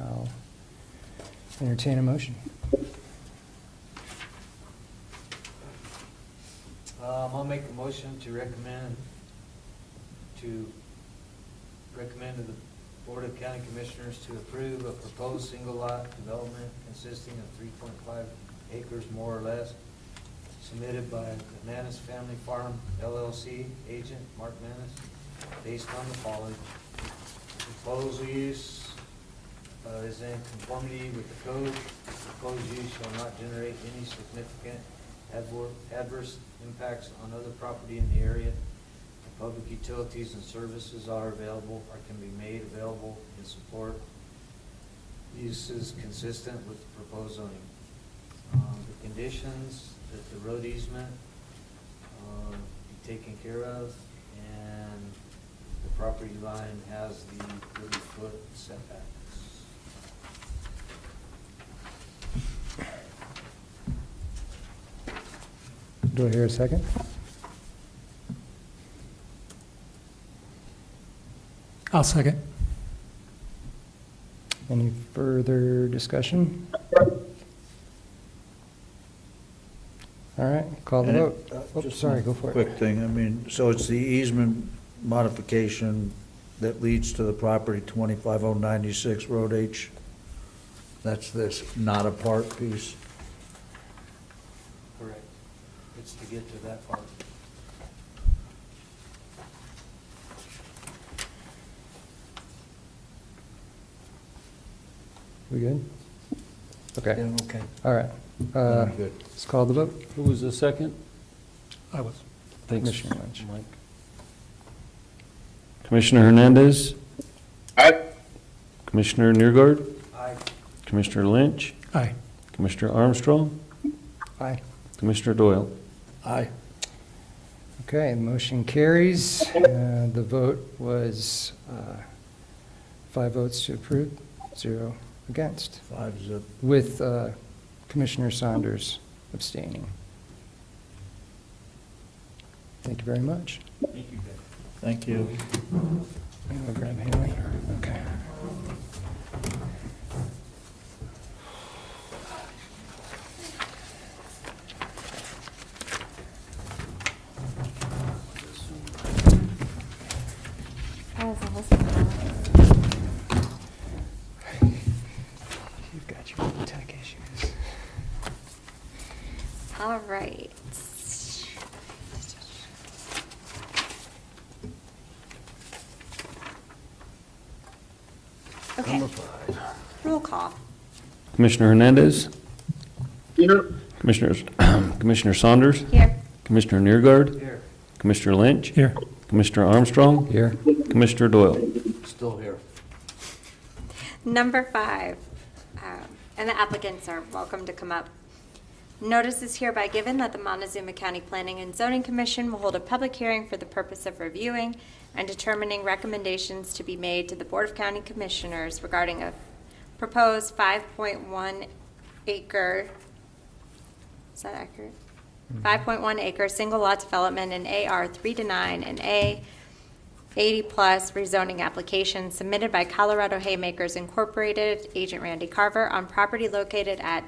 I'll entertain a motion. I'll make a motion to recommend to the Board of County Commissioners to approve a proposed single lot development consisting of 3.5 acres more or less, submitted by the Manis Family Farm LLC agent Mark Manis, based on the following. proposal use is in conformity with the code. The proposed use shall not generate any significant adverse impacts on other property in the area. The public utilities and services are available or can be made available in support. Use is consistent with the proposed zoning. The conditions that the road easement be taken care of, and the property line has the 30-foot setbacks. Do I hear a second? I'll second. Any further discussion? All right, call the vote. Oh, Just sorry, one go for it. Quick thing, I mean, so it's the easement modification that leads to the property 25096 Road H? That's this, not a part piece? Correct. It's to get to that part. We good? Okay, Yeah, okay. all right. I'm good. Let's call the vote. Who was the second? I was. Thanks, Commissioner Lynch. Mike. Commissioner Hernandez, Aye. Commissioner Neergard, Aye. Commissioner Lynch, Aye. Commissioner Armstrong, Aye. Commissioner Doyle. Aye. Okay, motion carries. The vote was 5 votes to approve, 0 against, 5-0. with Commissioner Saunders abstaining. Thank you very much. Thank you. I'll grab Haley. Okay. You've got your own tech issues. All right. Okay. Roll call. Commissioner Hernandez, Here. Commissioner Saunders, Here. Commissioner Neergard, Here. Commissioner Lynch, Here. Commissioner Armstrong, Here. Commissioner Doyle. Still here. Number 5, and the applicants are welcome to come up. Notice is hereby given that the Montezuma County Planning and Zoning Commission will hold a public hearing for the purpose of reviewing and determining recommendations to be made to the Board of County Commissioners regarding a proposed 5.1 acre, is that accurate? 5.1 acre single lot development in AR 3-9 and A 80-plus rezoning application submitted by Colorado Haymakers Incorporated, Agent Randy Carver, on property located at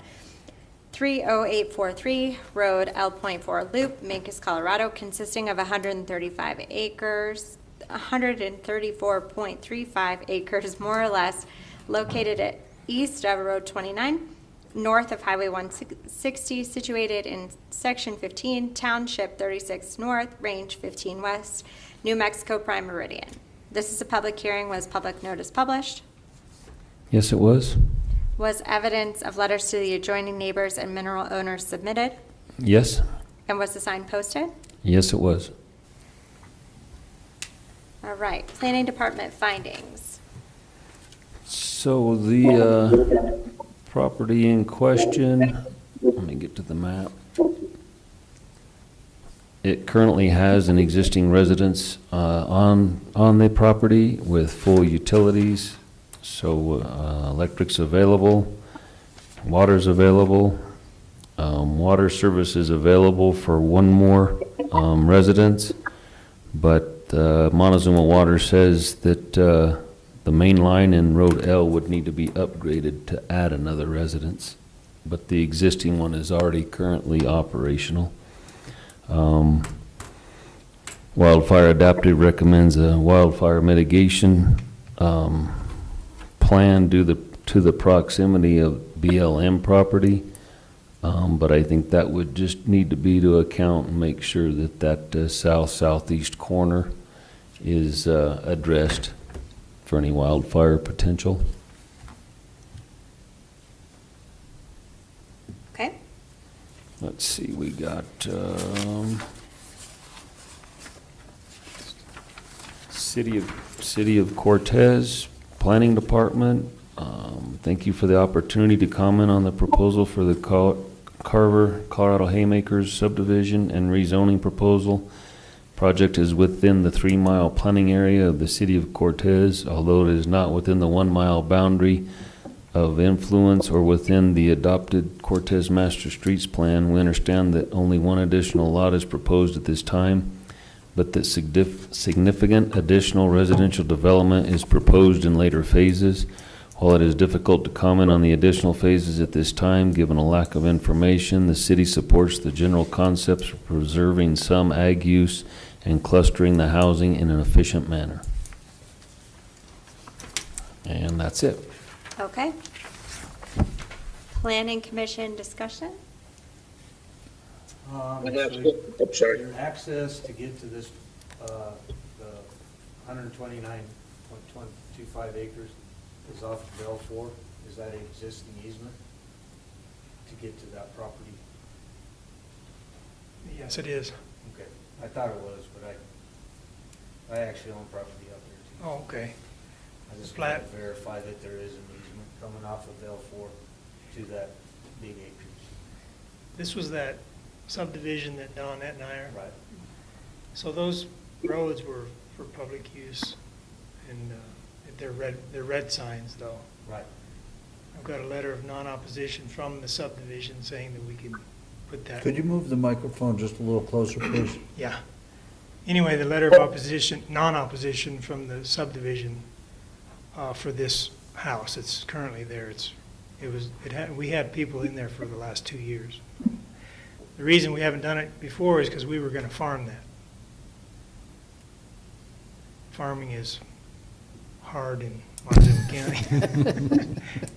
30843 Road L.4 Loop, Mancos, Colorado, consisting of 135 acres, 134.35 acres, more or less, located at east of Road 29, north of Highway 160, situated in Section 15, Township 36 North, Range 15 West, New Mexico Prime Meridian. This is a public hearing. Was public notice published? Yes, it was. Was evidence of letters to the adjoining neighbors and mineral owners submitted? Yes. And was the sign posted? Yes, it was. All right, Planning Department findings. So the property in question, let me get to the map. It currently has an existing residence on the property with full utilities. So electric's available, water's available, water service is available for one more residence, but Montezuma Water says that the main line in Road L would need to be upgraded to add another residence, but the existing one is already currently operational. Wildfire Adaptive recommends a wildfire mitigation plan due to the proximity of BLM property, but I think that would just need to be to account and make sure that southeast corner is addressed for any wildfire potential. Okay. Let's see, we got, City of Cortez, Planning Department. Thank you for the opportunity to comment on the proposal for the Carver, Colorado Haymakers subdivision and rezoning proposal. Project is within the 3-mile planning area of the City of Cortez, although it is not within the 1-mile boundary of influence or within the adopted Cortez Master Streets Plan. We understand that only one additional lot is proposed at this time, but that significant additional residential development is proposed in later phases. While it is difficult to comment on the additional phases at this time, given a lack of information, the city supports the general concepts of preserving some ag use and clustering the housing in an efficient manner. And that's it. Okay. Planning Commission discussion? I'm sorry. Your access to get to this, the 129.25 acres is off of Bell 4. Is that an existing easement to get to that property? Yes, it is. Okay, I thought it was, but I actually own property out there too. Oh, okay. I just Flat. want to verify that there is an easement coming off of Bell 4 to that big acreage. This was that subdivision that Donette and I are. Right. So those roads were for public use, and they're red signs though. Right. I've got a letter of non-opposition from the subdivision saying that we can put that. Could you move the microphone just a little closer, please? Yeah. Anyway, the letter of opposition, non-opposition from the subdivision for this house. It's currently there. We had people in there for the last 2 years. The reason we haven't done it before is because we were going to farm that. Farming is hard in Montezuma County.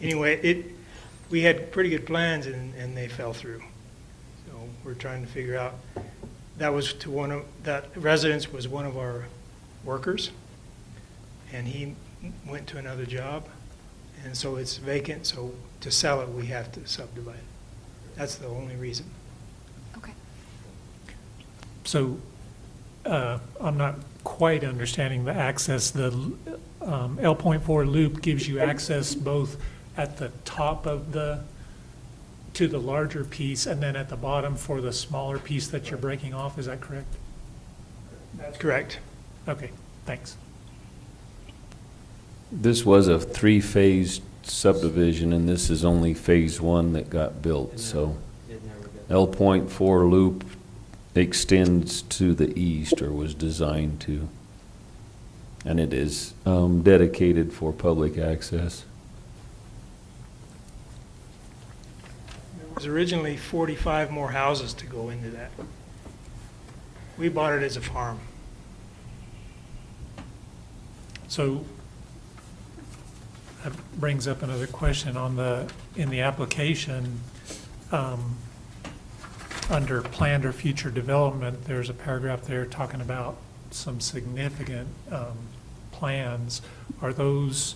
Anyway, we had pretty good plans and they fell through. So we're trying to figure out. That residence was one of our workers, and he went to another job, and so it's vacant. So to sell it, we have to subdivide it. That's the only reason. Okay. So I'm not quite understanding the access. The L.4 loop gives you access both at the top of to the larger piece and then at the bottom for the smaller piece that you're breaking off. Is that correct? That's correct. Okay, thanks. This was a 3-phase subdivision, and this is only phase 1 that got built, so L.4 loop extends to the east, or was designed to, and it is dedicated for public access. There was originally 45 more houses to go into that. We bought it as a farm. So that brings up another question in the application, under planned or future development, there's a paragraph there talking about some significant plans. Are those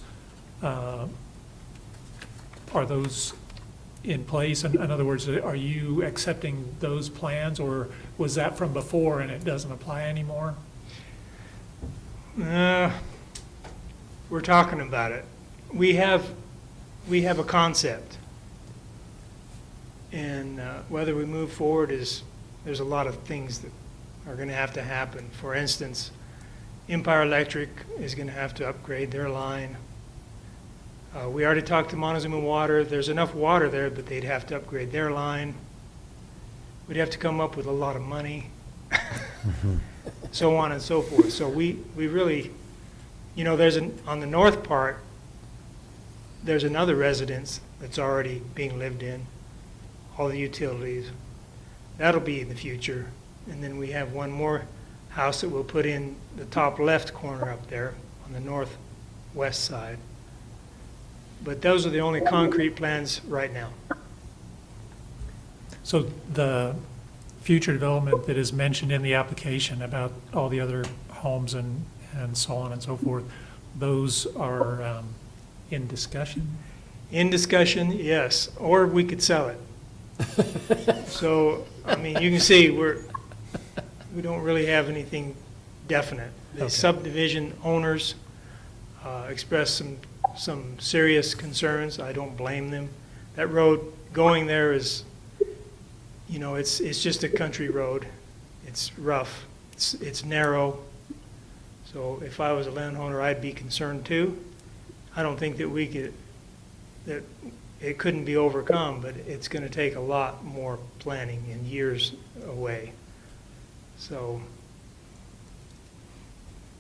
in place? In other words, are you accepting those plans, or was that from before and it doesn't apply anymore? We're talking about it. We have a concept, and whether we move forward there's a lot of things that are going to happen. For instance, Empire Electric is going to have to upgrade their line. We already talked to Montezuma Water. There's enough water there, but they'd have to upgrade their line. We'd have to come up with a lot of money, so on and so forth. So we really, on the north part, there's another residence that's already being lived in, all the utilities. That'll be in the future. And then we have one more house that we'll put in the top left corner up there on the northwest side. But those are the only concrete plans right now. So the future development that is mentioned in the application about all the other homes and so on and so forth, those are in discussion. In discussion, yes, or we could sell it. So, I mean, you can see, we don't really have anything definite. The Okay. subdivision owners expressed some serious concerns. I don't blame them. That road going there is, you know, it's just a country road. It's rough, it's narrow. So if I was a landowner, I'd be concerned too. I don't think that that it couldn't be overcome, but it's going to take a lot more planning and years away. So,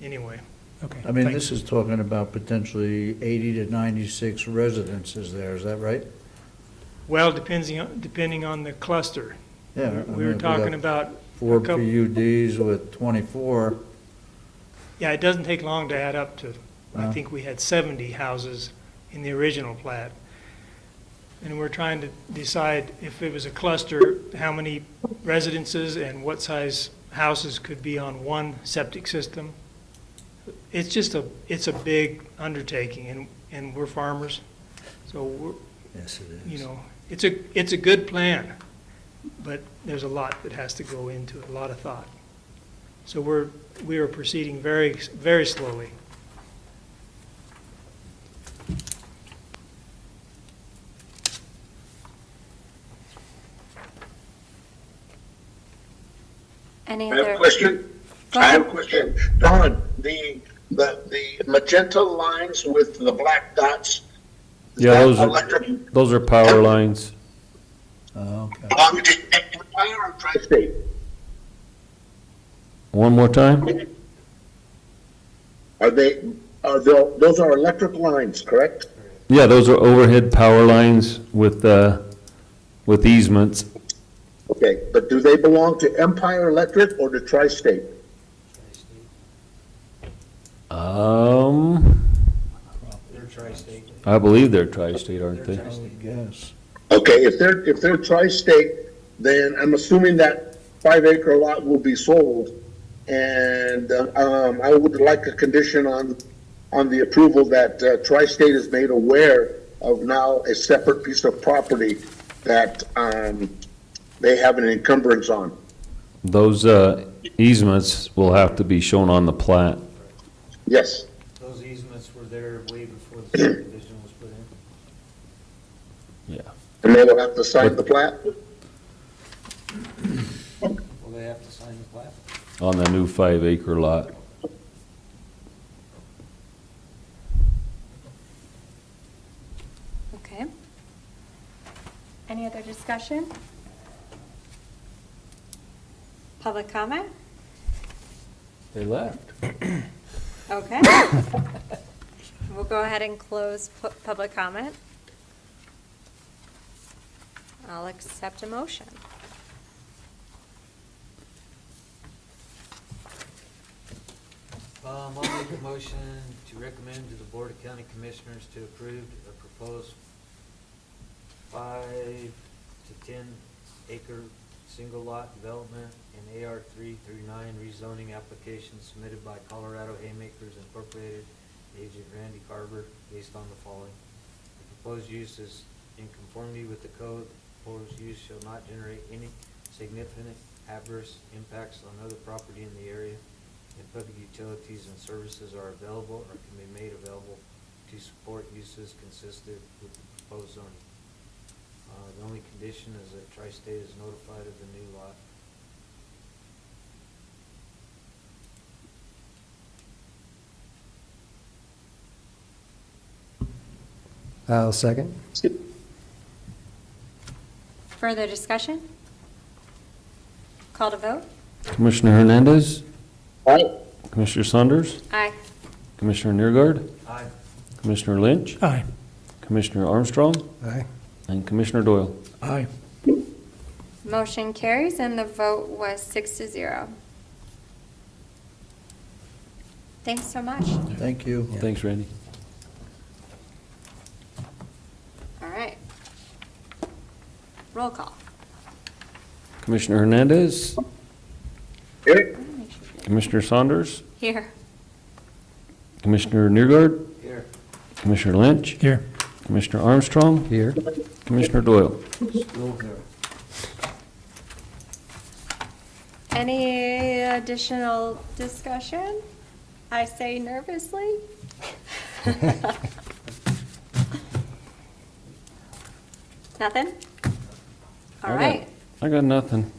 anyway. Okay. I mean, thanks. this is talking about potentially 80 to 96 residences there, is that right? Well, depending on the cluster. Yeah. I We mean, were if talking got about, 4 a couple- PUDs with 24. yeah, it doesn't take long to add up to, I No. think we had 70 houses in the original plat. And we're trying to decide if it was a cluster, how many residences and what size houses could be on one septic system. It's just it's a big undertaking, and we're farmers, so we're, Yes, it is. you know, it's a good plan, but there's a lot that has to go into it, a lot of thought. So we are proceeding very, very slowly. Any I have other? a question. Go I have a ahead. question. Don, the magenta lines with the black dots. is Yeah, that those are, electric? those are power lines. Oh, okay. Empire or Tri-State? One more time? Those are electric lines, correct? Yeah, those are overhead power lines with easements. Okay, but do they belong to Empire Electric or to Tri-State? They're tri-state. I believe they're tri-state, aren't they? I would guess. Okay, if they're Tri-State, then I'm assuming that 5-acre lot will be sold. And, I would like a condition on the approval that, Tri-State is made aware of now a separate piece of property that, they have an encumbrance on. Those easements will have to be shown on the plat. Yes. Those easements were there way before the subdivision was put in. Yeah. And they will have to sign the plat? Will they have to sign the plat? On the new 5-acre lot. Okay. Any other discussion? Public comment? They left. Okay. We'll go ahead and close public comment. I'll accept a motion. I'll make a motion to recommend to the Board of County Commissioners to approve a proposed 5 to 10 acre single lot development in AR 3 through 9 rezoning application submitted by Colorado Haymakers Incorporated, agent Randy Carver, based on the following. The proposed use is in conformity with the code. The proposed use shall not generate any significant adverse impacts on other property in the area, and public utilities and services are available or can be made available to support uses consistent with the proposed zoning. The only condition is that Tri-State is notified of the new lot. I'll second. Further discussion? Call to vote? Commissioner Hernandez, Aye. Commissioner Saunders, Aye. Commissioner Neergard, Aye. Commissioner Lynch, Aye. Commissioner Armstrong, Aye. and Commissioner Doyle. Aye. Motion carries, and the vote was 6-0. Thanks so much. Thank you. Thanks, Randy. All right. Roll call. Commissioner Hernandez, Here? Commissioner Saunders, Here. Commissioner Neergard, Here. Commissioner Lynch, Here. Commissioner Armstrong, Here. Commissioner Doyle. Still here. Any additional discussion? I say nervously. Nothing? All right, I got nothing.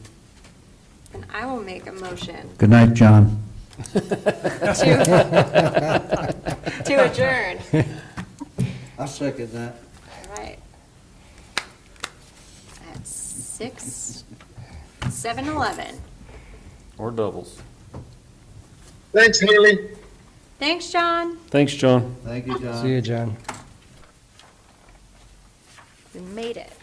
then I will make a motion Good night, John. to adjourn. I'll second that. All right. At 7:11. Or doubles. Thanks, Haley. Thanks, John. Thanks, John. Thank you, John. See you, John. We made it.